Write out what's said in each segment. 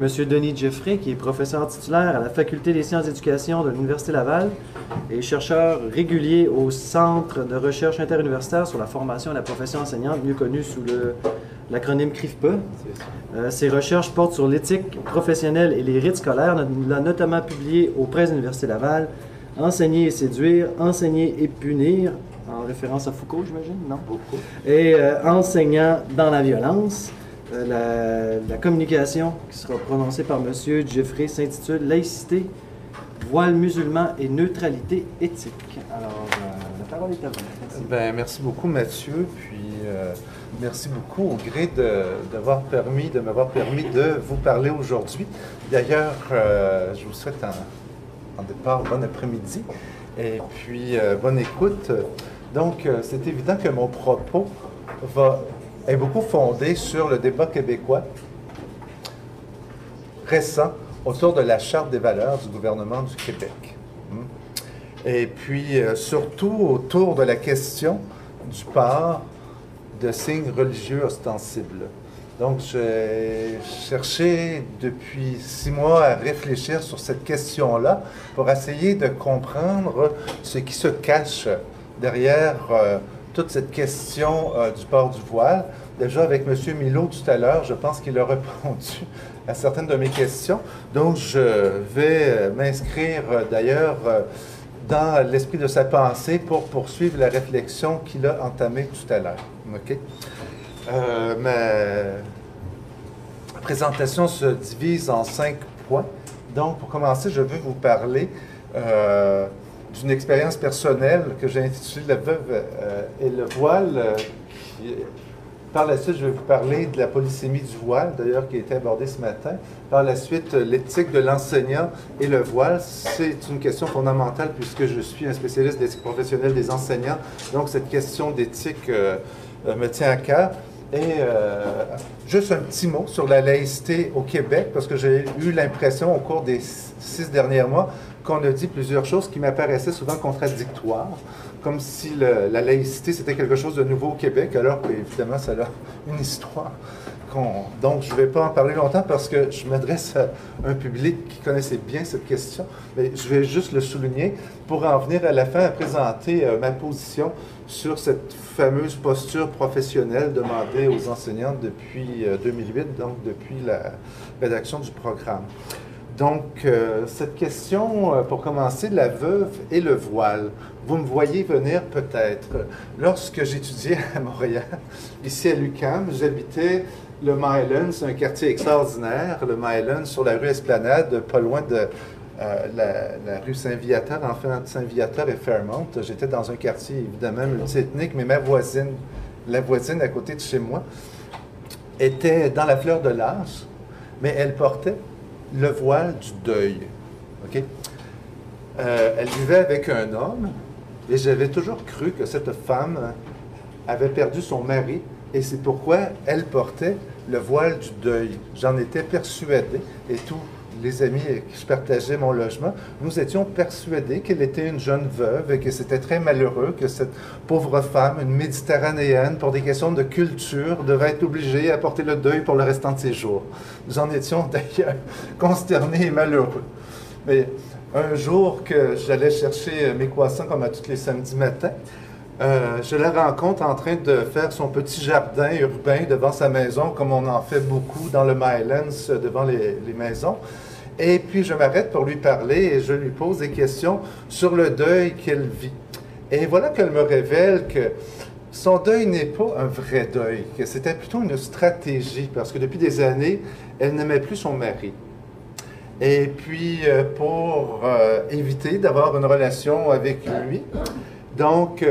Monsieur Denis Jeffrey, qui est professeur titulaire à la Faculté des sciences d'éducation de l'Université Laval et chercheur régulier au Centre de recherche interuniversitaire sur la formation et la profession enseignante, mieux connu sous l'acronyme CRIFPA. Ses recherches portent sur l'éthique professionnelle et les rites scolaires. Il a notamment publié aux presses de l'Université Laval Enseigner et séduire, enseigner et punir, en référence à Foucault, j'imagine, non? Beaucoup. Et Enseignant dans la violence. La communication qui sera prononcée par M. Jeffrey s'intitule Laïcité, voile musulman et neutralité éthique. Alors, la parole est à vous. Merci. Ben, merci beaucoup, Mathieu. Puis, merci beaucoup au gré de m'avoir permis de vous parler aujourd'hui. D'ailleurs, je vous souhaite en départ bon après-midi et puis bonne écoute. Donc, c'est évident que mon propos est beaucoup fondé sur le débat québécois récent autour de la Charte des valeurs du gouvernement du Québec. Et puis, surtout autour de la question du port de signes religieux ostensibles. Donc, j'ai cherché depuis 6 mois à réfléchir sur cette question-là pour essayer de comprendre ce qui se cache derrière toute cette question du port du voile. Déjà, avec M. Milot tout à l'heure, je pense qu'il a répondu à certaines de mes questions. Donc, je vais m'inscrire d'ailleurs dans l'esprit de sa pensée pour poursuivre la réflexion qu'il a entamée tout à l'heure. OK? Ma présentation se divise en 5 points. Donc, pour commencer, je veux vous parler d'une expérience personnelle que j'ai intitulée La veuve et le voile. Par la suite, je vais vous parler de la polysémie du voile, d'ailleurs, qui a été abordée ce matin. Par la suite, l'éthique de l'enseignant et le voile. C'est une question fondamentale puisque je suis un spécialiste d'éthique professionnelle des enseignants. Donc, cette question d'éthique me tient à cœur. Et juste un petit mot sur la laïcité au Québec, parce que j'ai eu l'impression au cours des 6 derniers mois qu'on a dit plusieurs choses qui m'apparaissaient souvent contradictoires, comme si la laïcité c'était quelque chose de nouveau au Québec, alors qu'évidemment ça a une histoire. Donc je ne vais pas en parler longtemps parce que je m'adresse à un public qui connaissait bien cette question, mais je vais juste le souligner pour en venir à la fin à présenter ma position sur cette fameuse posture professionnelle demandée aux enseignants depuis 2008, donc depuis la rédaction du programme. Donc, cette question, pour commencer, la veuve et le voile. Vous me voyez venir peut-être. Lorsque j'étudiais à Montréal, ici à l'UQAM, j'habitais le Myland, c'est un quartier extraordinaire, le Myland, sur la rue Esplanade, pas loin de la rue Saint-Viateur, enfin entre Saint-Viateur et Fairmount. J'étais dans un quartier évidemment multiethnique, mais la voisine à côté de chez moi, était dans la fleur de l'âge, mais elle portait le voile du deuil. OK? Elle vivait avec un homme, et j'avais toujours cru que cette femme avait perdu son mari, et c'est pourquoi elle portait le voile du deuil. J'en étais persuadé, et tous les amis avec qui je partageais mon logement, nous étions persuadés qu'elle était une jeune veuve et que c'était très malheureux que cette pauvre femme, une méditerranéenne, pour des questions de culture, devait être obligée à porter le deuil pour le restant de ses jours. Nous en étions d'ailleurs consternés et malheureux. Mais un jour que j'allais chercher mes croissants comme à tous les samedis matins, je la rencontre en train de faire son petit jardin urbain devant sa maison, comme on en fait beaucoup dans le Mylands, devant les maisons. Et puis je m'arrête pour lui parler et je lui pose des questions sur le deuil qu'elle vit. Et voilà qu'elle me révèle que son deuil n'est pas un vrai deuil, que c'était plutôt une stratégie, parce que depuis des années, elle n'aimait plus son mari. Et puis, pour éviter d'avoir une relation avec lui, donc,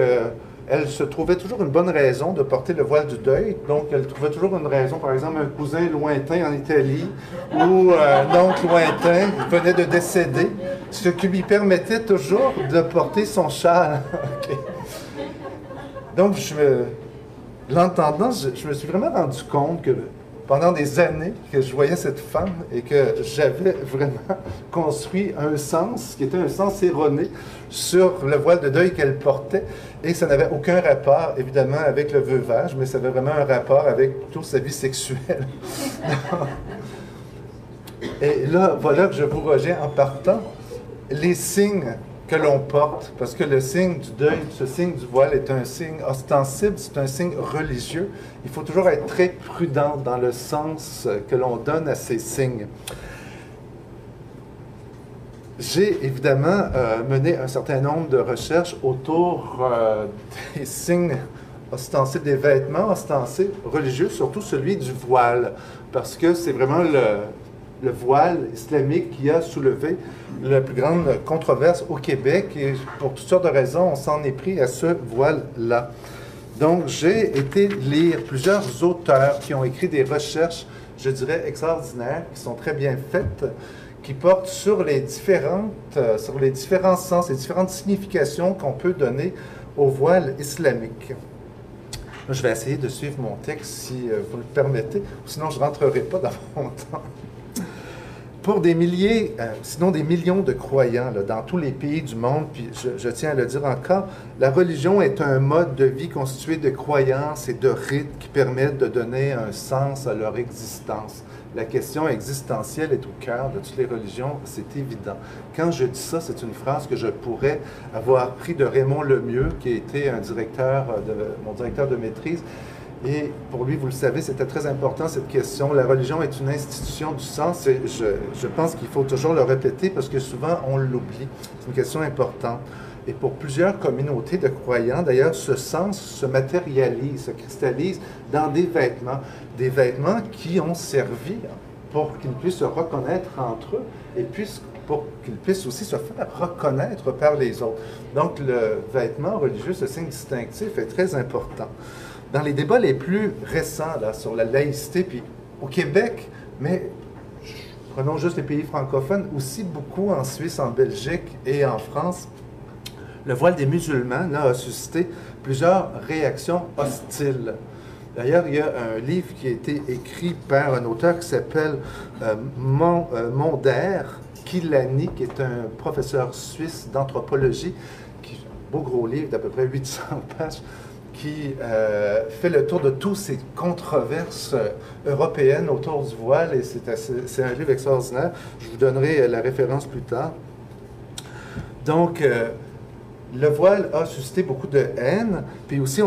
elle se trouvait toujours une bonne raison de porter le voile du deuil. Donc, elle trouvait toujours une raison, par exemple, un cousin lointain en Italie ou un oncle lointain venait de décéder, ce qui lui permettait toujours de porter son châle. Okay. Donc, l'entendant, je me suis vraiment rendu compte que pendant des années que je voyais cette femme et que j'avais vraiment construit un sens qui était un sens erroné sur le voile de deuil qu'elle portait et ça n'avait aucun rapport évidemment avec le veuvage, mais ça avait vraiment un rapport avec toute sa vie sexuelle. Et là, voilà que je vous reviens en partant. Les signes que l'on porte, parce que le signe du deuil, ce signe du voile est un signe ostensible, c'est un signe religieux. Il faut toujours être très prudent dans le sens que l'on donne à ces signes. J'ai évidemment mené un certain nombre de recherches autour des signes ostensibles, des vêtements ostensibles religieux, surtout celui du voile, parce que c'est vraiment le voile islamique qui a soulevé la plus grande controverse au Québec, et pour toutes sortes de raisons, on s'en est pris à ce voile-là. Donc, j'ai été lire plusieurs auteurs qui ont écrit des recherches, je dirais, extraordinaires, qui sont très bien faites, qui portent sur les différents sens, les différentes significations qu'on peut donner au voile islamique. Je vais essayer de suivre mon texte si vous le permettez, sinon je ne rentrerai pas dans mon temps. Pour des milliers, sinon des millions de croyants là, dans tous les pays du monde, puis je tiens à le dire encore, la religion est un mode de vie constitué de croyances et de rites qui permettent de donner un sens à leur existence. La question existentielle est au cœur de toutes les religions, c'est évident. Quand je dis ça, c'est une phrase que je pourrais avoir pris de Raymond Lemieux, qui a été mon directeur de maîtrise. Et pour lui, vous le savez, c'était très important cette question. La religion est une institution du sens. Et je pense qu'il faut toujours le répéter parce que souvent on l'oublie. C'est une question importante. Et pour plusieurs communautés de croyants, d'ailleurs, ce sens se matérialise, se cristallise dans des vêtements qui ont servi pour qu'ils puissent se reconnaître entre eux et pour qu'ils puissent aussi se faire reconnaître par les autres. Donc, le vêtement religieux, ce signe distinctif, est très important. Dans les débats les plus récents là, sur la laïcité, puis au Québec, mais prenons juste les pays francophones, aussi beaucoup en Suisse, en Belgique et en France, le voile des musulmans là, a suscité plusieurs réactions hostiles. D'ailleurs, il y a un livre qui a été écrit par un auteur qui s'appelle Monder Kilani, qui est un professeur suisse d'anthropologie, un beau gros livre d'à peu près 800 pages, qui fait le tour de toutes ces controverses européennes autour du voile, et c'est un livre extraordinaire. Je vous donnerai la référence plus tard. Donc, le voile a suscité beaucoup de haine, puis aussi,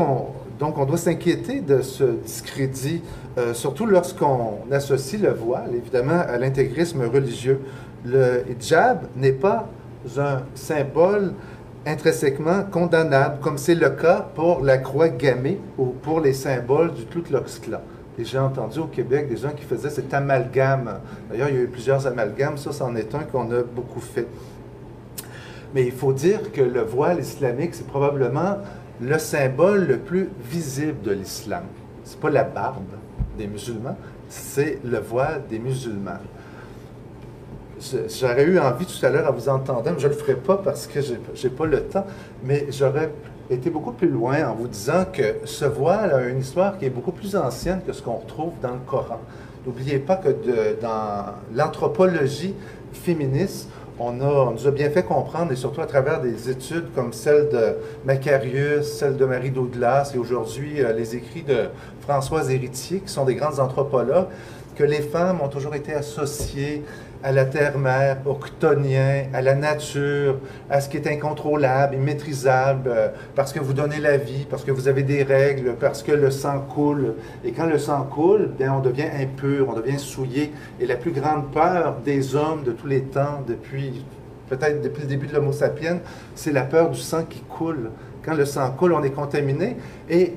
donc on doit s'inquiéter de ce discrédit, surtout lorsqu'on associe le voile, évidemment, à l'intégrisme religieux. Le hijab n'est pas un symbole intrinsèquement condamnable, comme c'est le cas pour la croix gammée ou pour les symboles du Ku Klux Klan. Et j'ai entendu au Québec des gens qui faisaient cet amalgame. D'ailleurs, il y a eu plusieurs amalgames, ça, c'en est un qu'on a beaucoup fait. Mais il faut dire que le voile islamique, c'est probablement le symbole le plus visible de l'islam. Ce n'est pas la barbe des musulmans, c'est le voile des musulmans. J'aurais eu envie tout à l'heure à vous entendre, mais je ne le ferai pas parce que je n'ai pas le temps, mais j'aurais été beaucoup plus loin en vous disant que ce voile a une histoire qui est beaucoup plus ancienne que ce qu'on retrouve dans le Coran. N'oubliez pas que dans l'anthropologie féministe, on nous a bien fait comprendre, et surtout à travers des études comme celle de Macarius, celle de Marie Douglas, et aujourd'hui les écrits de Françoise Héritier, qui sont des grandes anthropologues, que les femmes ont toujours été associées à la terre-mère, au chtonien, à la nature, à ce qui est incontrôlable, immaîtrisable, parce que vous donnez la vie, parce que vous avez des règles, parce que le sang coule. Et quand le sang coule, bien, on devient impur, on devient souillé. Et la plus grande peur des hommes de tous les temps, peut-être depuis le début de l'Homo sapiens, c'est la peur du sang qui coule. Quand le sang coule, on est contaminé. Et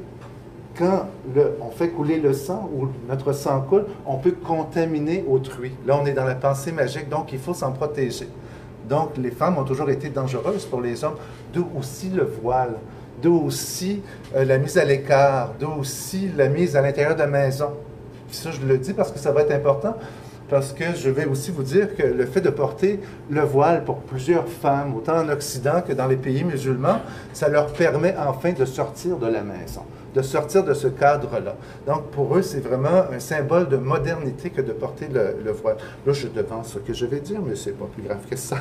quand on fait couler le sang ou notre sang coule, on peut contaminer autrui. Là, on est dans la pensée magique, donc il faut s'en protéger. Donc, les femmes ont toujours été dangereuses pour les hommes, d'où aussi le voile, d'où aussi la mise à l'écart, d'où aussi la mise à l'intérieur de la maison. Puis ça, je le dis parce que ça va être important, parce que je vais aussi vous dire que le fait de porter le voile pour plusieurs femmes, autant en Occident que dans les pays musulmans, ça leur permet enfin de sortir de la maison, de sortir de ce cadre-là. Donc, pour eux, c'est vraiment un symbole de modernité que de porter le voile. Là, je devance ce que je vais dire, mais c'est pas plus grave que ça.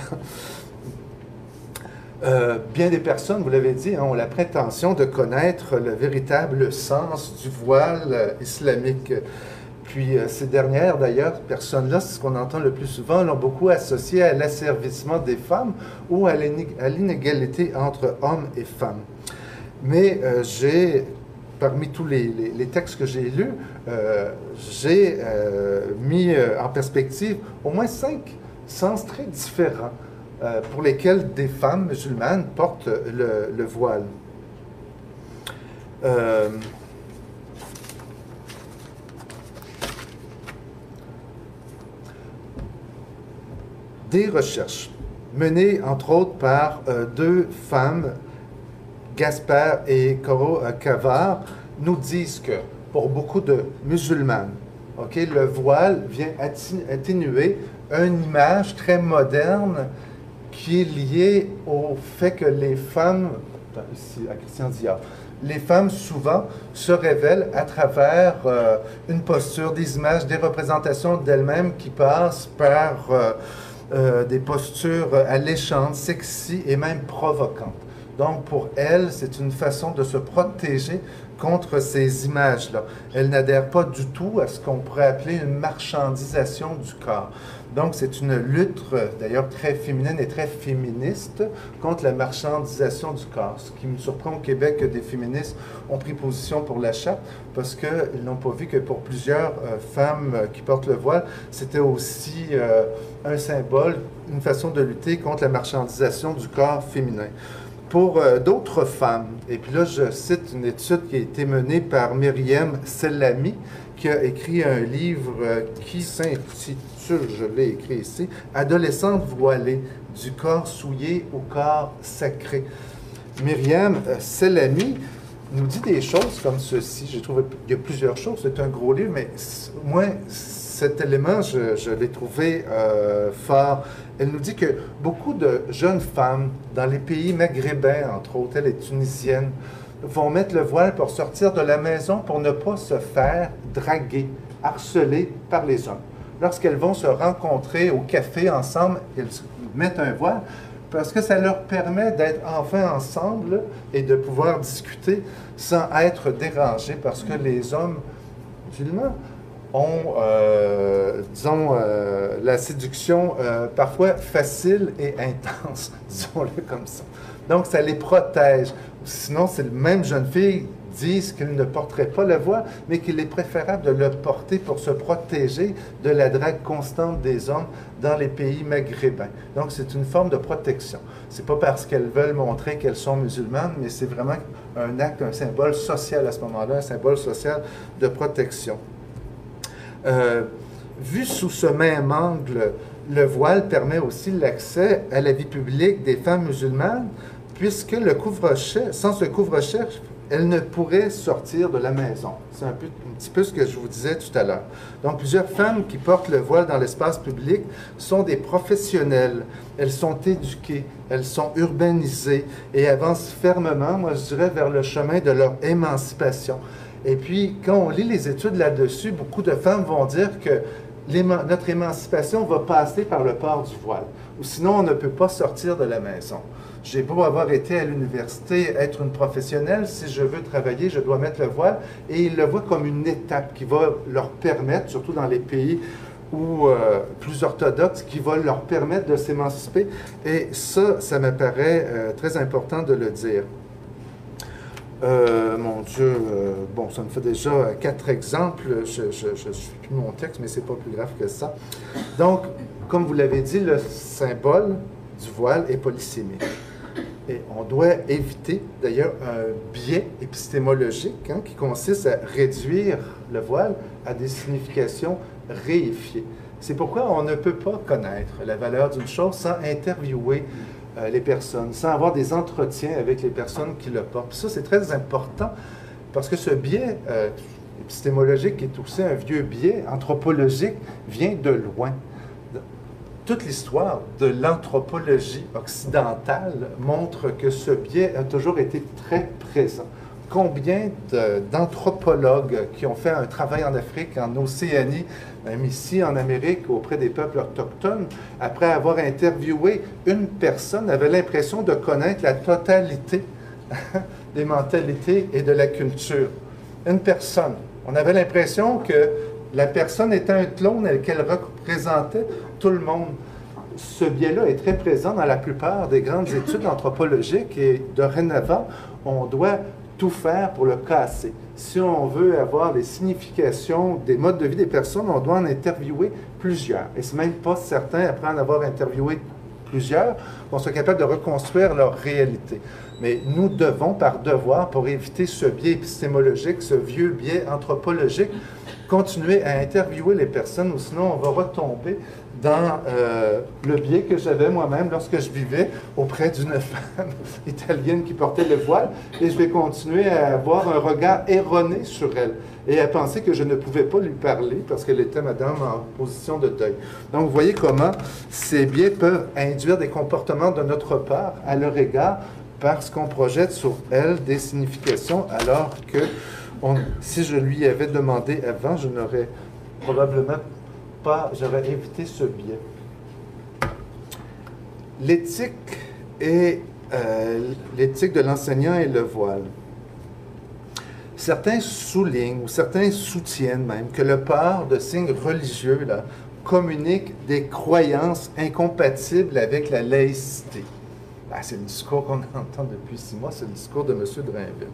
Bien des personnes, vous l'avez dit, ont la prétention de connaître le véritable sens du voile islamique. Puis ces dernières, d'ailleurs, personnes-là, c'est ce qu'on entend le plus souvent, l'ont beaucoup associé à l'asservissement des femmes ou à l'inégalité entre hommes et femmes. Mais parmi tous les textes que j'ai lus, j'ai mis en perspective au moins 5 sens très différents pour lesquels des femmes musulmanes portent le voile. Des recherches menées entre autres par 2 femmes, Gaspard et Coro Cavard, nous disent que pour beaucoup de musulmanes, le voile vient atténuer une image très moderne qui est liée au fait que les femmes, ici à Christian Dior, les femmes souvent se révèlent à travers une posture, des images, des représentations d'elles-mêmes qui passent par des postures alléchantes, sexy et même provocantes. Donc, pour elle, c'est une façon de se protéger contre ces images-là. Elle n'adhère pas du tout à ce qu'on pourrait appeler une marchandisation du corps. Donc, c'est une lutte, d'ailleurs, très féminine et très féministe contre la marchandisation du corps. Ce qui me surprend au Québec que des féministes ont pris position pour la charte, parce qu'ils n'ont pas vu que pour plusieurs femmes qui portent le voile, c'était aussi un symbole, une façon de lutter contre la marchandisation du corps féminin. Pour d'autres femmes, et puis là je cite une étude qui a été menée par Myriam Sellami, qui a écrit un livre qui s'intitule, je l'ai écrit ici, « Adolescente voilée, du corps souillé au corps sacré ». Myriam Sellami nous dit des choses comme ceci. J'ai trouvé qu'il y a plusieurs choses, c'est un gros livre, mais moi, cet élément, je l'ai trouvé fort. Elle nous dit que beaucoup de jeunes femmes dans les pays maghrébins, entre autres, elle est tunisienne, vont mettre le voile pour sortir de la maison pour ne pas se faire draguer, harceler par les hommes. Lorsqu'elles vont se rencontrer au café ensemble, elles mettent un voile parce que ça leur permet d'être enfin ensemble et de pouvoir discuter sans être dérangés, parce que les hommes musulmans ont, disons, la séduction parfois facile et intense, disons-le comme ça. Donc, ça les protège. Sinon, c'est les mêmes jeunes filles disent qu'ils ne porteraient pas le voile, mais qu'il est préférable de le porter pour se protéger de la drague constante des hommes dans les pays maghrébins. Donc, c'est une forme de protection. C'est pas parce qu'elles veulent montrer qu'elles sont musulmanes, mais c'est vraiment un acte, un symbole social à ce moment-là, un symbole social de protection. Vu sous ce même angle, le voile permet aussi l'accès à la vie publique des femmes musulmanes, puisque le couvre-chef, sans ce couvre-chef, elles ne pourraient sortir de la maison. C'est un petit peu ce que je vous disais tout à l'heure. Donc, plusieurs femmes qui portent le voile dans l'espace public sont des professionnelles. Elles sont éduquées, elles sont urbanisées et avancent fermement, moi je dirais, vers le chemin de leur émancipation. Et puis, quand on lit les études là-dessus, beaucoup de femmes vont dire que notre émancipation va passer par le port du voile, ou sinon on ne peut pas sortir de la maison. J'ai beau avoir été à l'université, être une professionnelle, si je veux travailler, je dois mettre le voile, et ils le voient comme une étape qui va leur permettre, surtout dans les pays plus orthodoxes, qui va leur permettre de s'émanciper. Et ça me paraît très important de le dire. Mon Dieu, bon, ça me fait déjà 4 exemples. Je ne suis plus mon texte, mais c'est pas plus grave que ça. Donc, comme vous l'avez dit, le symbole du voile est polysémique. Et on doit éviter, d'ailleurs, un biais épistémologique qui consiste à réduire le voile à des significations réifiées. C'est pourquoi on ne peut pas connaître la valeur d'une chose sans interviewer les personnes, sans avoir des entretiens avec les personnes qui le portent. Puis ça, c'est très important, parce que ce biais épistémologique, qui est aussi un vieux biais anthropologique, vient de loin. Toute l'histoire de l'anthropologie occidentale montre que ce biais a toujours été très présent. Combien d'anthropologues qui ont fait un travail en Afrique, en Océanie, même ici en Amérique, auprès des peuples autochtones, après avoir interviewé une personne, avaient l'impression de connaître la totalité des mentalités et de la culture. Une personne. On avait l'impression que La personne était un clone qu'elle représentait tout le monde. Ce biais-là est très présent dans la plupart des grandes études anthropologiques et dorénavant, on doit tout faire pour le casser. Si on veut avoir les significations des modes de vie des personnes, on doit en interviewer plusieurs. Et c'est même pas certain, après en avoir interviewé plusieurs, qu'on soit capable de reconstruire leur réalité. Mais nous devons, par devoir, pour éviter ce biais épistémologique, ce vieux biais anthropologique, continuer à interviewer les personnes, ou sinon on va retomber dans le biais que j'avais moi-même lorsque je vivais auprès d'une femme italienne qui portait le voile, et je vais continuer à avoir un regard erroné sur elle et à penser que je ne pouvais pas lui parler parce qu'elle était, madame, en position de deuil. Donc, vous voyez comment ces biais peuvent induire des comportements de notre part à leur égard parce qu'on projette sur elle des significations alors que si je lui avais demandé avant, je n'aurais probablement j'aurais évité ce biais. L'éthique l'éthique de l'enseignant et le voile. Certains soulignent ou certains soutiennent même que le port de signes religieux là, communique des croyances incompatibles avec la laïcité. Ben, c'est le discours qu'on entend depuis 6 mois, c'est le discours de M. Drainville.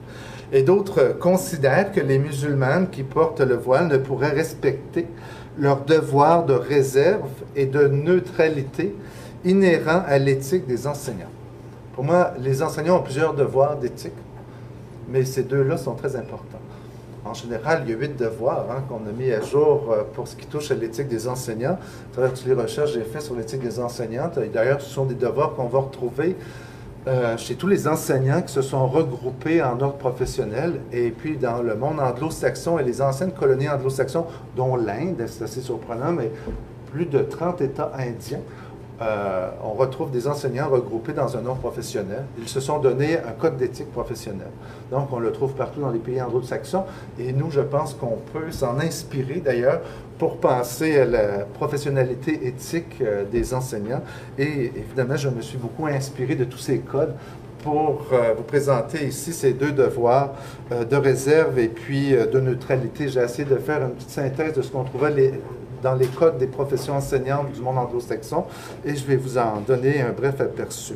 Et d'autres considèrent que les musulmanes qui portent le voile ne pourraient respecter leur devoir de réserve et de neutralité inhérent à l'éthique des enseignants. Pour moi, les enseignants ont plusieurs devoirs d'éthique, mais ces deux-là sont très importants. En général, il y a 8 devoirs qu'on a mis à jour pour ce qui touche à l'éthique des enseignants. À travers toutes les recherches que j'ai faites sur l'éthique des enseignants, d'ailleurs, ce sont des devoirs qu'on va retrouver chez tous les enseignants qui se sont regroupés en ordre professionnel, et puis dans le monde anglo-saxon et les anciennes colonies anglo-saxons, dont l'Inde, c'est assez surprenant, mais plus de 30 États indiens, on retrouve des enseignants regroupés dans un ordre professionnel. Ils se sont donné un code d'éthique professionnelle. Donc, on le trouve partout dans les pays anglo-saxons, et nous, je pense qu'on peut s'en inspirer, d'ailleurs, pour penser à la professionnalité éthique des enseignants. Et évidemment, je me suis beaucoup inspiré de tous ces codes pour vous présenter ici ces 2 devoirs de réserve et puis de neutralité. J'ai essayé de faire une petite synthèse de ce qu'on trouvait dans les codes des professions enseignantes du monde anglo-saxon, et je vais vous en donner un bref aperçu.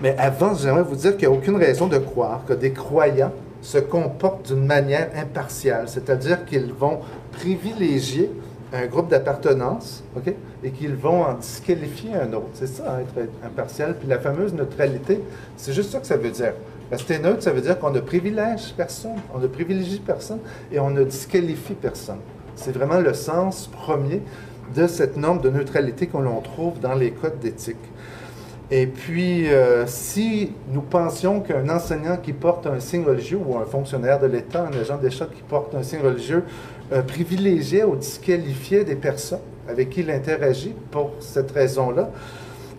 Mais avant, j'aimerais vous dire qu'il n'y a aucune raison de croire que des croyants se comportent d'une manière impartiale, c'est-à-dire qu'ils vont privilégier un groupe d'appartenance, OK, et qu'ils vont en disqualifier un autre. C'est ça, être impartial. Puis la fameuse neutralité, c'est juste ça que ça veut dire. Rester neutre, ça veut dire qu'on ne privilège personne, on ne privilégie personne et on ne disqualifie personne. C'est vraiment le sens premier de cette norme de neutralité qu'on trouve dans les codes d'éthique. Et puis, si nous pensions qu'un enseignant qui porte un signe religieux ou un fonctionnaire de l'État, un agent d'État qui porte un signe religieux, privilégiait ou disqualifiait des personnes avec qui il interagit pour cette raison-là,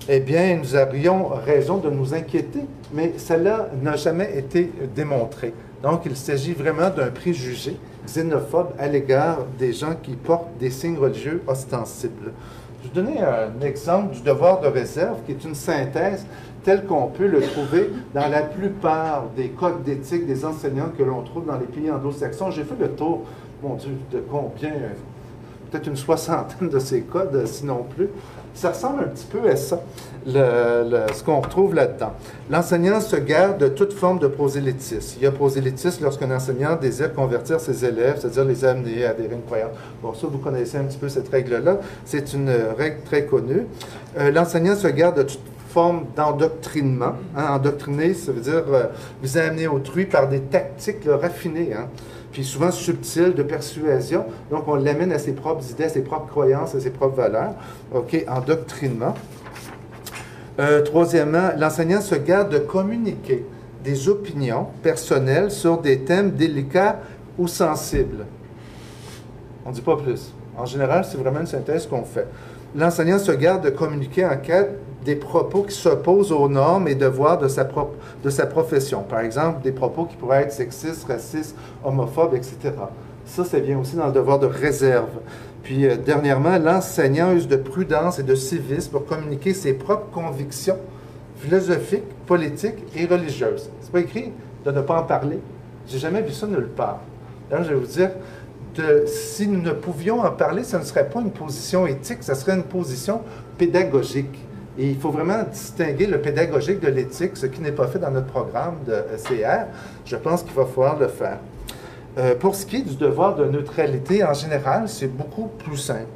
eh bien, nous aurions raison de nous inquiéter, mais cela n'a jamais été démontré. Donc, il s'agit vraiment d'un préjugé xénophobe à l'égard des gens qui portent des signes religieux ostensibles. Je vais donner un exemple du devoir de réserve, qui est une synthèse tel qu'on peut le trouver dans la plupart des codes d'éthique des enseignants que l'on trouve dans les pays anglo-saxons. J'ai fait le tour, mon Dieu, de combien? Peut-être une 60aine de ces codes, sinon plus. Ça ressemble un petit peu à ça, ce qu'on retrouve là-dedans. L'enseignant se garde de toute forme de prosélytisme. Il y a prosélytisme lorsqu'un enseignant désire convertir ses élèves, c'est-à-dire les amener à adhérer à une croyance. Bon, ça, vous connaissez un petit peu cette règle-là. C'est une règle très connue. L'enseignant se garde de toute forme d'endoctrinement. Endoctriner, ça veut dire vous amener autrui par des tactiques raffinées, puis souvent subtiles de persuasion. Donc, on l'amène à ses propres idées, à ses propres croyances, à ses propres valeurs. OK, endoctrinement. Troisièmement, l'enseignant se garde de communiquer des opinions personnelles sur des thèmes délicats ou sensibles. On ne dit pas plus. En général, c'est vraiment une synthèse qu'on fait. L'enseignant se garde de communiquer en cas des propos qui s'opposent aux normes et devoirs de sa profession. Par exemple, des propos qui pourraient être sexistes, racistes, homophobes, etc. Ça vient aussi dans le devoir de réserve. Puis, dernièrement, l'enseignant use de prudence et de civisme pour communiquer ses propres convictions philosophiques, politiques et religieuses. C'est pas écrit de ne pas en parler. J'ai jamais vu ça nulle part. D'ailleurs, je vais vous dire, si nous ne pouvions en parler, ce ne serait pas une position éthique, ce serait une position pédagogique. Et il faut vraiment distinguer le pédagogique de l'éthique, ce qui n'est pas fait dans notre programme de CR. Je pense qu'il va falloir le faire. Pour ce qui est du devoir de neutralité, en général, c'est beaucoup plus simple.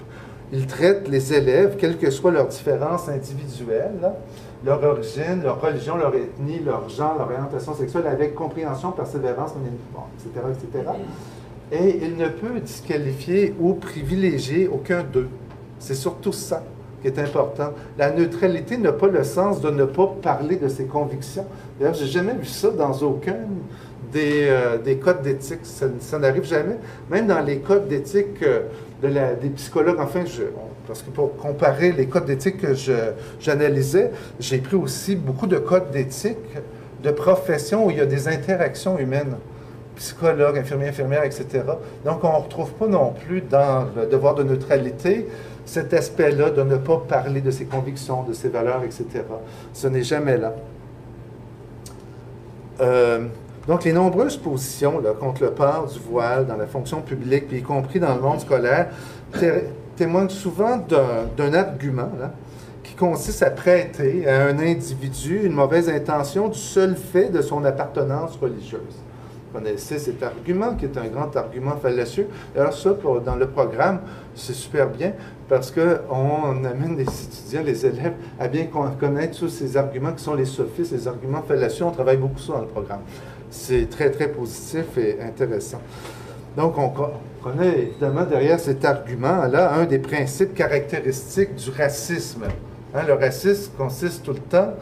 Ils traitent les élèves, quelles que soient leurs différences individuelles, là, leur origine, leur religion, leur ethnie, leur genre, leur orientation sexuelle, avec compréhension, persévérance, etc., etc. Et il ne peut disqualifier ou privilégier aucun d'eux. C'est surtout ça qui est important. La neutralité n'a pas le sens de ne pas parler de ses convictions. D'ailleurs, je n'ai jamais vu ça dans aucun des codes d'éthique. Ça n'arrive jamais. Même dans les codes d'éthique des psychologues, enfin, parce que pour comparer les codes d'éthique que j'analysais, j'ai pris aussi beaucoup de codes d'éthique de professions où il y a des interactions humaines. Psychologues, infirmiers, infirmières, etc. Donc, on ne retrouve pas non plus dans le devoir de neutralité cet aspect-là de ne pas parler de ses convictions, de ses valeurs, etc. Ce n'est jamais là. Donc, les nombreuses positions là, contre le port du voile dans la fonction publique, puis y compris dans le monde scolaire, témoignent souvent d'un argument là, qui consiste à prêter à un individu une mauvaise intention du seul fait de son appartenance religieuse. Vous connaissez cet argument, qui est un grand argument fallacieux. Alors ça, dans le programme, c'est super bien, parce qu'on amène les étudiants, les élèves, à bien connaître tous ces arguments qui sont les sophistes, les arguments fallacieux. On travaille beaucoup ça dans le programme. C'est très, très positif et intéressant. Donc, on connaît évidemment derrière cet argument-là un des principes caractéristiques du racisme. Hein, le racisme consiste tout le temps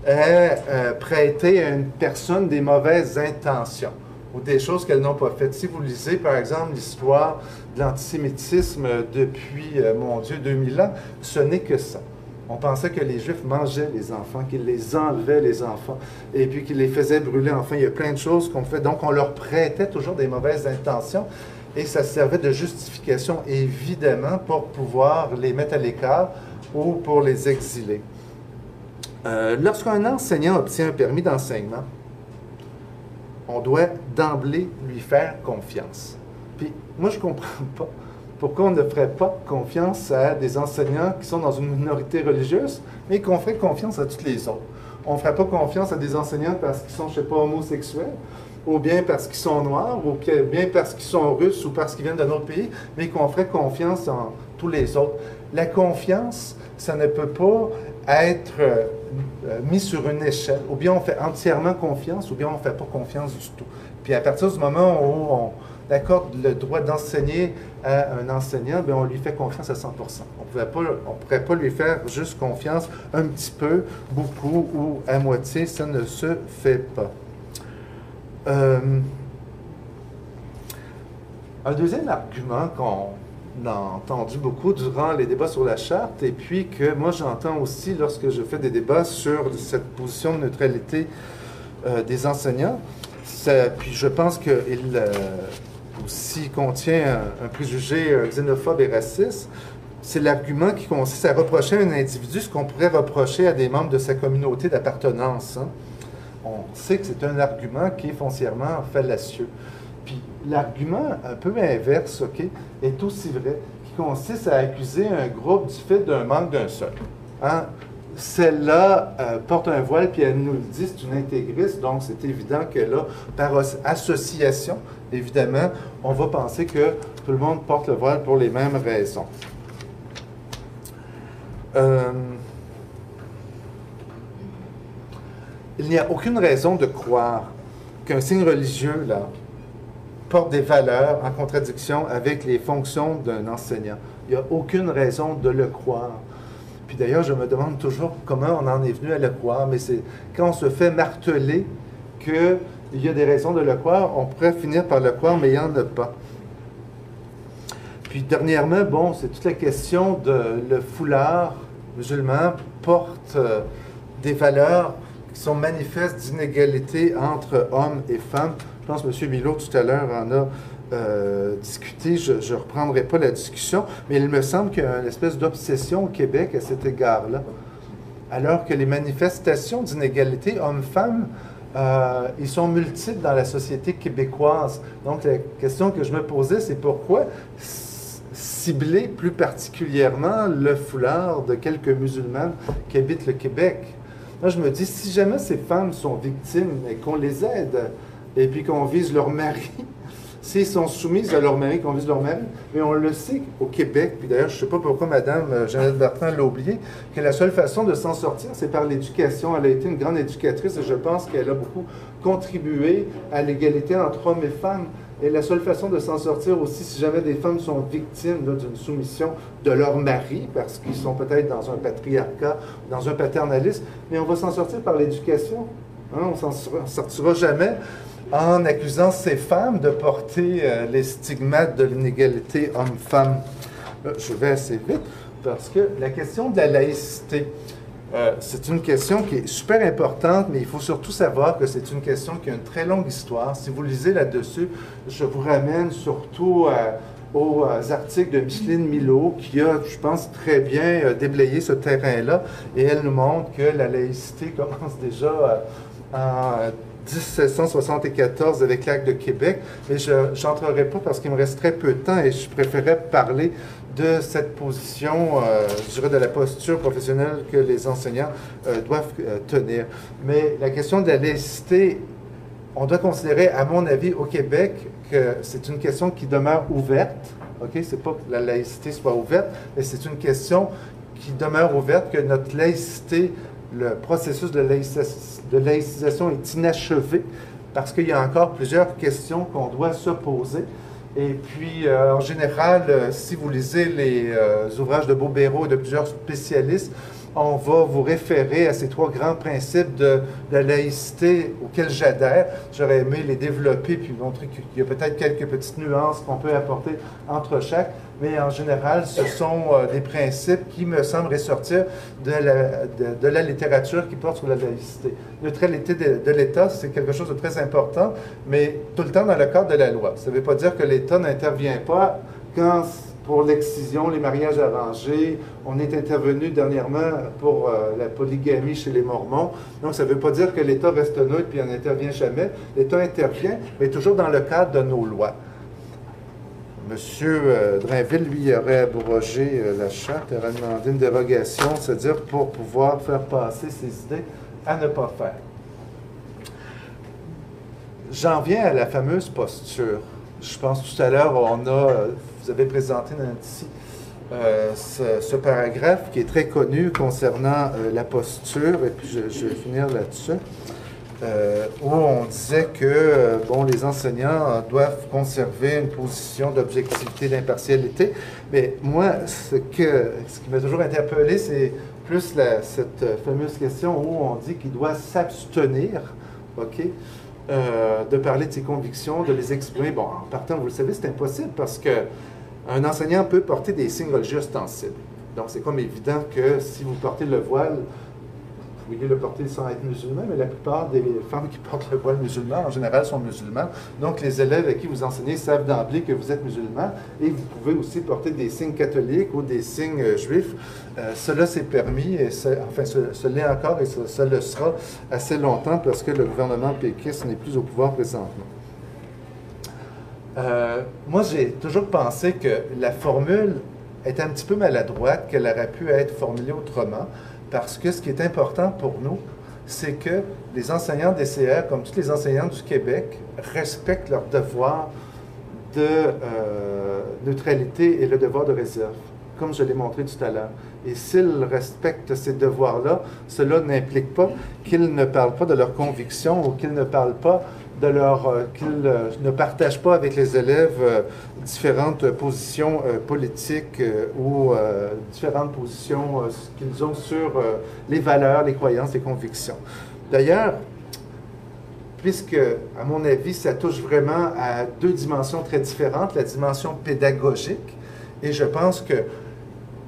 à prêter à une personne des mauvaises intentions ou des choses qu'elles n'ont pas faites. Si vous lisez, par exemple, l'histoire de l'antisémitisme depuis, mon Dieu, 2000 ans, ce n'est que ça. On pensait que les Juifs mangeaient les enfants, qu'ils les enlevaient, les enfants, et puis qu'ils les faisaient brûler. Enfin, il y a plein de choses qu'on fait. Donc, on leur prêtait toujours des mauvaises intentions, et ça servait de justification, évidemment, pour pouvoir les mettre à l'écart ou pour les exiler. Lorsqu'un enseignant obtient un permis d'enseignement, on doit d'emblée lui faire confiance. Puis, moi, je ne comprends pas pourquoi on ne ferait pas confiance à des enseignants qui sont dans une minorité religieuse, mais qu'on ferait confiance à tous les autres. On ne ferait pas confiance à des enseignants parce qu'ils sont, je ne sais pas, homosexuels, ou bien parce qu'ils sont noirs, ou bien parce qu'ils sont russes, ou parce qu'ils viennent d'un autre pays, mais qu'on ferait confiance en tous les autres. La confiance, ça ne peut pas être mis sur une échelle. Ou bien on fait entièrement confiance, ou bien on ne fait pas confiance du tout. Puis à partir du moment où on accorde le droit d'enseigner à un enseignant, bien on lui fait confiance à 100%. On ne pourrait pas lui faire juste confiance un petit peu, beaucoup ou à moitié. Ça ne se fait pas. Un deuxième argument qu'on a entendu beaucoup durant les débats sur la charte, et puis que moi j'entends aussi lorsque je fais des débats sur cette position de neutralité des enseignants, puis je pense qu'il aussi contient un préjugé xénophobe et raciste, c'est l'argument qui consiste à reprocher à un individu ce qu'on pourrait reprocher à des membres de sa communauté d'appartenance. Hein. On sait que c'est un argument qui est foncièrement fallacieux. Puis l'argument un peu inverse, OK, est aussi vrai, qui consiste à accuser un groupe du fait d'un manque d'un seul. Hein? Celle-là porte un voile, puis elle nous le dit, c'est une intégriste, donc c'est évident que là, par association, évidemment, on va penser que tout le monde porte le voile pour les mêmes raisons. Il n'y a aucune raison de croire qu'un signe religieux, là, porte des valeurs en contradiction avec les fonctions d'un enseignant. Il n'y a aucune raison de le croire. Puis d'ailleurs, je me demande toujours comment on en est venu à le croire, mais c'est quand on se fait marteler qu'il y a des raisons de le croire, on pourrait finir par le croire, mais il n'y en a pas. Puis dernièrement, bon, c'est toute la question de le foulard musulman porte des valeurs qui sont manifestes d'inégalité entre hommes et femmes. Je pense que M. Milot, tout à l'heure, en a discuté. Je ne reprendrai pas la discussion, mais il me semble qu'il y a une espèce d'obsession au Québec à cet égard-là. Alors que les manifestations d'inégalité hommes-femmes ils sont multiples dans la société québécoise. Donc, la question que je me posais, c'est pourquoi cibler plus particulièrement le foulard de quelques musulmanes qui habitent le Québec? Moi, je me dis, si jamais ces femmes sont victimes et qu'on les aide, et puis qu'on vise leur mari, s'ils sont soumises à leur mari, qu'on vise leur mari, mais on le sait au Québec, puis d'ailleurs, je ne sais pas pourquoi Mme Jeannette Bertrand l'a oublié, que la seule façon de s'en sortir, c'est par l'éducation. Elle a été une grande éducatrice et je pense qu'elle a beaucoup contribué à l'égalité entre hommes et femmes. Et la seule façon de s'en sortir aussi, si jamais des femmes sont victimes d'une soumission de leur mari, parce qu'ils sont peut-être dans un patriarcat, dans un paternalisme, mais on va s'en sortir par l'éducation. Hein? On ne s'en sortira jamais en accusant ces femmes de porter les stigmates de l'inégalité homme-femme. Je vais assez vite, parce que la question de la laïcité, c'est une question qui est super importante, mais il faut surtout savoir que c'est une question qui a une très longue histoire. Si vous lisez là-dessus, je vous ramène surtout aux articles de Micheline Milot, qui a, je pense, très bien déblayé ce terrain-là, et elle nous montre que la laïcité commence déjà en 1774 avec l'Acte de Québec, mais je n'entrerai pas parce qu'il me reste très peu de temps et je préférais parler de cette position, je dirais, de la posture professionnelle que les enseignants doivent tenir. Mais la question de la laïcité, on doit considérer, à mon avis, au Québec, que c'est une question qui demeure ouverte. OK? C'est pas que la laïcité soit ouverte, mais c'est une question qui demeure ouverte, que notre laïcité, le processus de laïcisation est inachevé parce qu'il y a encore plusieurs questions qu'on doit se poser. Et puis, en général, si vous lisez les ouvrages de Bobéro et de plusieurs spécialistes, on va vous référer à ces trois grands principes de la laïcité auxquels j'adhère. J'aurais aimé les développer puis montrer qu'il y a peut-être quelques petites nuances qu'on peut apporter entre chaque, mais en général, ce sont des principes qui me semblent ressortir de la littérature qui porte sur la laïcité. Neutralité de l'État, c'est quelque chose de très important, mais tout le temps dans le cadre de la loi. Ça ne veut pas dire que l'État n'intervient pas quand, pour l'excision, les mariages arrangés, on est intervenu dernièrement pour la polygamie chez les Mormons. Donc, ça ne veut pas dire que l'État reste neutre puis on n'intervient jamais. L'État intervient, mais toujours dans le cadre de nos lois. Monsieur Drainville, lui, aurait abrogé la charte, aurait demandé une dérogation, c'est-à-dire pour pouvoir faire passer ses idées à ne pas faire. J'en viens à la fameuse posture. Je pense tout à l'heure, vous avez présenté, Nancy, ce paragraphe qui est très connu concernant la posture, et puis je vais finir là-dessus. Où on disait que les enseignants doivent conserver une position d'objectivité, d'impartialité. Mais moi, ce qui m'a toujours interpellé, c'est plus cette fameuse question où on dit qu'il doit s'abstenir, OK, de parler de ses convictions, de les exprimer. Bon, en partant, vous le savez, c'est impossible parce qu'un enseignant peut porter des signes religieux ostensibles. Donc, c'est comme évident que si vous portez le voile, vous pouvez le porter sans être musulman, mais la plupart des femmes qui portent le voile musulman, en général, sont musulmanes. Donc, les élèves à qui vous enseignez savent d'emblée que vous êtes musulman et vous pouvez aussi porter des signes catholiques ou des signes juifs. Cela c'est permis, et ce l'est encore et ça le sera assez longtemps parce que le gouvernement péquiste n'est plus au pouvoir présentement. Moi, j'ai toujours pensé que la formule est un petit peu maladroite, qu'elle aurait pu être formulée autrement. Parce que ce qui est important pour nous, c'est que les enseignants DCR, comme tous les enseignants du Québec, respectent leur devoir de neutralité et le devoir de réserve, comme je l'ai montré tout à l'heure. Et s'ils respectent ces devoirs-là, cela n'implique pas qu'ils ne parlent pas de leurs convictions ou qu'ils ne parlent pas qu'ils ne partagent pas avec les élèves différentes positions politiques ou différentes positions qu'ils ont sur les valeurs, les croyances, les convictions. D'ailleurs, puisque, à mon avis, ça touche vraiment à deux dimensions très différentes, la dimension pédagogique, et je pense que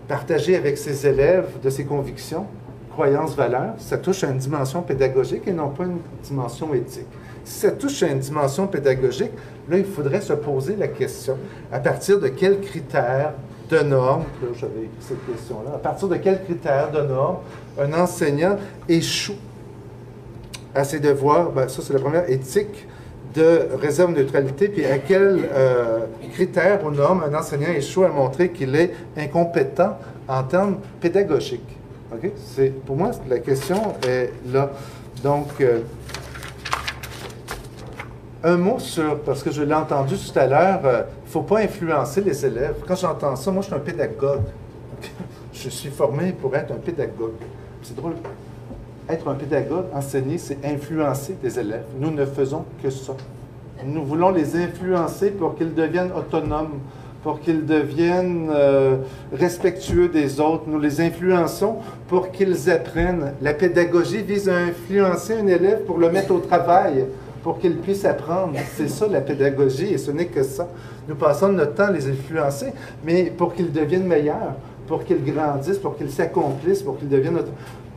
partager avec ses élèves de ses convictions, croyances, valeurs, ça touche à une dimension pédagogique et non pas une dimension éthique. Si ça touche à une dimension pédagogique, là, il faudrait se poser la question, à partir de quels critères de normes, là, j'avais écrit cette question-là, à partir de quels critères de normes un enseignant échoue à ses devoirs, ben, ça c'est la première, éthique de réserve neutralité, puis à quels critères ou normes un enseignant échoue à montrer qu'il est incompétent en termes pédagogiques. Okay? Pour moi, la question est là. Donc, un mot sur, parce que je l'ai entendu tout à l'heure, il ne faut pas influencer les élèves. Quand j'entends ça, moi je suis un pédagogue. Je suis formé pour être un pédagogue. C'est drôle. Être un pédagogue, enseigner, c'est influencer des élèves. Nous ne faisons que ça. Nous voulons les influencer pour qu'ils deviennent autonomes, pour qu'ils deviennent respectueux des autres. Nous les influençons pour qu'ils apprennent. La pédagogie vise à influencer un élève pour le mettre au travail, pour qu'il puisse apprendre. C'est ça la pédagogie, et ce n'est que ça. Nous passons notre temps à les influencer, mais pour qu'ils deviennent meilleurs, pour qu'ils grandissent, pour qu'ils s'accomplissent, pour qu'ils deviennent...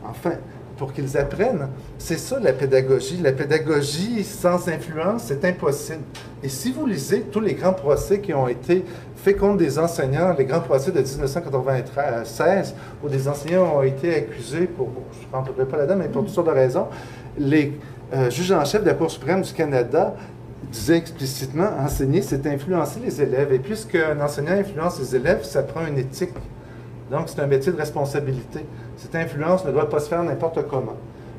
Enfin, pour qu'ils apprennent. C'est ça la pédagogie. La pédagogie sans influence, c'est impossible. Et si vous lisez tous les grands procès qui ont été faits contre des enseignants, les grands procès de 1996, où des enseignants ont été accusés pour, je ne rentrerai pas là-dedans, mais pour toutes sortes de raisons, les juges en chef de la Cour suprême du Canada disaient explicitement, enseigner, c'est influencer les élèves. Et puisqu'un enseignant influence les élèves, ça prend une éthique. Donc, c'est un métier de responsabilité. Cette influence ne doit pas se faire n'importe comment.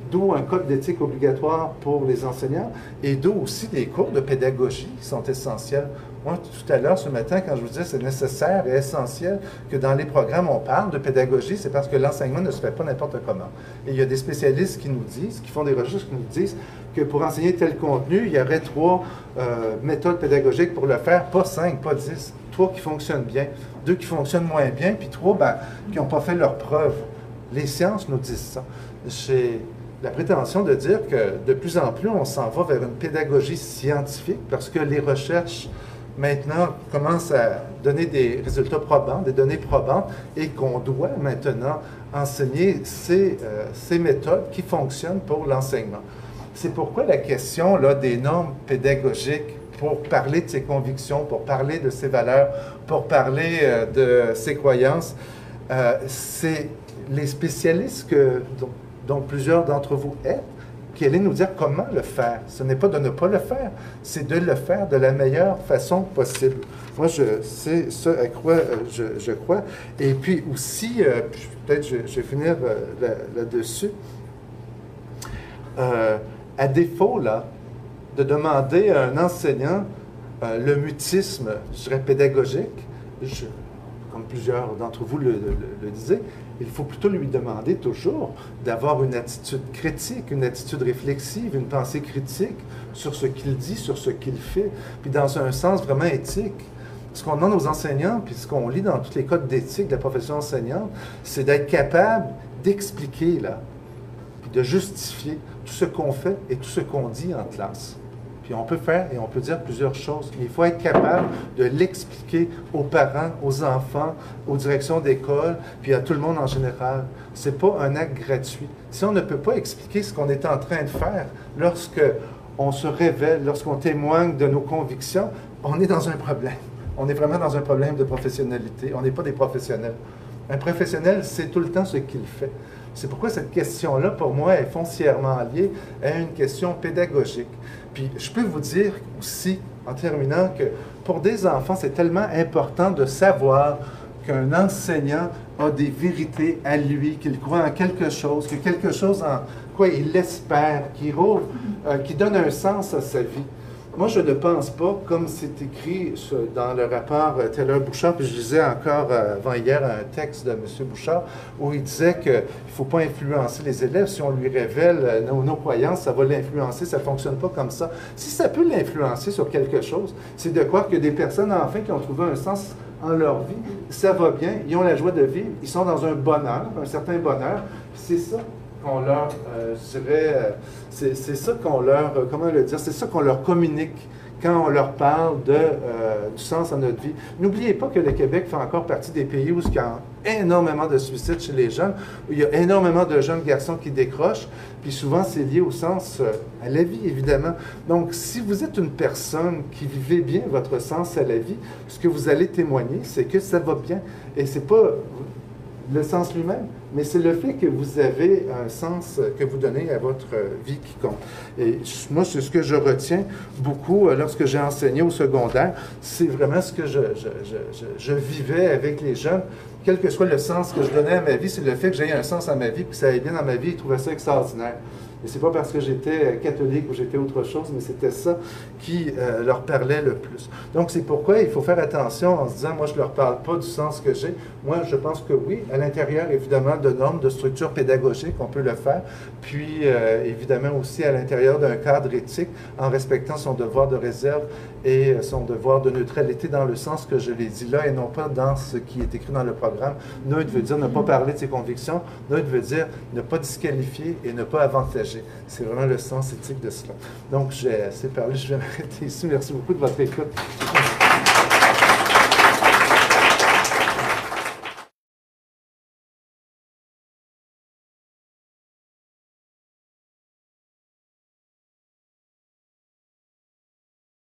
D'où un code d'éthique obligatoire pour les enseignants et d'où aussi des cours de pédagogie qui sont essentiels. Moi, tout à l'heure, ce matin, quand je vous disais c'est nécessaire et essentiel que dans les programmes, on parle de pédagogie, c'est parce que l'enseignement ne se fait pas n'importe comment. Et il y a des spécialistes qui nous disent, qui font des recherches qui nous disent que pour enseigner tel contenu, il y aurait 3 méthodes pédagogiques pour le faire, pas 5, pas 10. 3 qui fonctionnent bien, 2 qui fonctionnent moins bien, puis 3 qui n'ont pas fait leurs preuves. Les sciences nous disent ça. J'ai la prétention de dire que de plus en plus, on s'en va vers une pédagogie scientifique parce que les recherches, maintenant, commencent à donner des résultats probants, des données probantes, et qu'on doit maintenant enseigner ces méthodes qui fonctionnent pour l'enseignement. C'est pourquoi la question là, des normes pédagogiques pour parler de ses convictions, pour parler de ses valeurs, pour parler de ses croyances, c'est les spécialistes dont plusieurs d'entre vous êtes, qui allaient nous dire comment le faire. Ce n'est pas de ne pas le faire, c'est de le faire de la meilleure façon possible. Moi, c'est ce à quoi je crois. Et puis aussi, peut-être je vais finir là-dessus, à défaut, là, de demander à un enseignant le mutisme, je dirais, pédagogique, comme plusieurs d'entre vous le disaient, il faut plutôt lui demander toujours d'avoir une attitude critique, une attitude réflexive, une pensée critique sur ce qu'il dit, sur ce qu'il fait, puis dans un sens vraiment éthique. Ce qu'on demande aux enseignants, puis ce qu'on lit dans tous les codes d'éthique de la profession enseignante, c'est d'être capable d'expliquer, là, puis de justifier tout ce qu'on fait et tout ce qu'on dit en classe. Puis on peut faire et on peut dire plusieurs choses. Mais il faut être capable de l'expliquer aux parents, aux enfants, aux directions d'école, puis à tout le monde en général. Ce n'est pas un acte gratuit. Si on ne peut pas expliquer ce qu'on est en train de faire lorsque on se révèle, lorsqu'on témoigne de nos convictions, on est dans un problème. On est vraiment dans un problème de professionnalité. On n'est pas des professionnels. Un professionnel sait tout le temps ce qu'il fait. C'est pourquoi cette question-là, pour moi, est foncièrement liée à une question pédagogique. Puis, je peux vous dire aussi, en terminant, que pour des enfants, c'est tellement important de savoir qu'un enseignant a des vérités à lui, qu'il croit en quelque chose, que quelque chose en quoi il espère, qui donne un sens à sa vie. Moi, je ne pense pas, comme c'est écrit dans le rapport Taylor-Bouchard, puis je lisais encore avant-hier un texte de M. Bouchard, où il disait qu'il ne faut pas influencer les élèves. Si on lui révèle nos croyances, ça va l'influencer, ça ne fonctionne pas comme ça. Si ça peut l'influencer sur quelque chose, c'est de croire que des personnes, enfin, qui ont trouvé un sens en leur vie, ça va bien, ils ont la joie de vivre, ils sont dans un bonheur, un certain bonheur, c'est ça qu'on leur, je dirais, c'est ça qu'on leur, comment le dire, c'est ça qu'on leur communique quand on leur parle du sens à notre vie. N'oubliez pas que le Québec fait encore partie des pays où il y a énormément de suicides chez les jeunes, où il y a énormément de jeunes garçons qui décrochent, puis souvent c'est lié au sens à la vie, évidemment. Donc, si vous êtes une personne qui vivez bien votre sens à la vie, ce que vous allez témoigner, c'est que ça va bien. Et c'est pas... le sens lui-même, mais c'est le fait que vous avez un sens que vous donnez à votre vie qui compte. Et moi, c'est ce que je retiens beaucoup lorsque j'ai enseigné au secondaire. C'est vraiment ce que je vivais avec les jeunes. Quel que soit le sens que je donnais à ma vie, c'est le fait que j'aie un sens à ma vie, puis que ça aille bien dans ma vie, ils trouvaient ça extraordinaire. Et c'est pas parce que j'étais catholique ou j'étais autre chose, mais c'était ça qui leur parlait le plus. Donc, c'est pourquoi il faut faire attention en se disant, moi, je ne leur parle pas du sens que j'ai. Moi, je pense que oui, à l'intérieur, évidemment, de normes, de structures pédagogiques, on peut le faire. Puis, évidemment, aussi à l'intérieur d'un cadre éthique, en respectant son devoir de réserve et son devoir de neutralité dans le sens que je l'ai dit là, et non pas dans ce qui est écrit dans le programme. Neutre veut dire ne pas parler de ses convictions. Neutre veut dire ne pas disqualifier et ne pas avantager. C'est vraiment le sens éthique de cela. Donc, j'ai assez parlé, je vais m'arrêter ici. Merci beaucoup de votre écoute.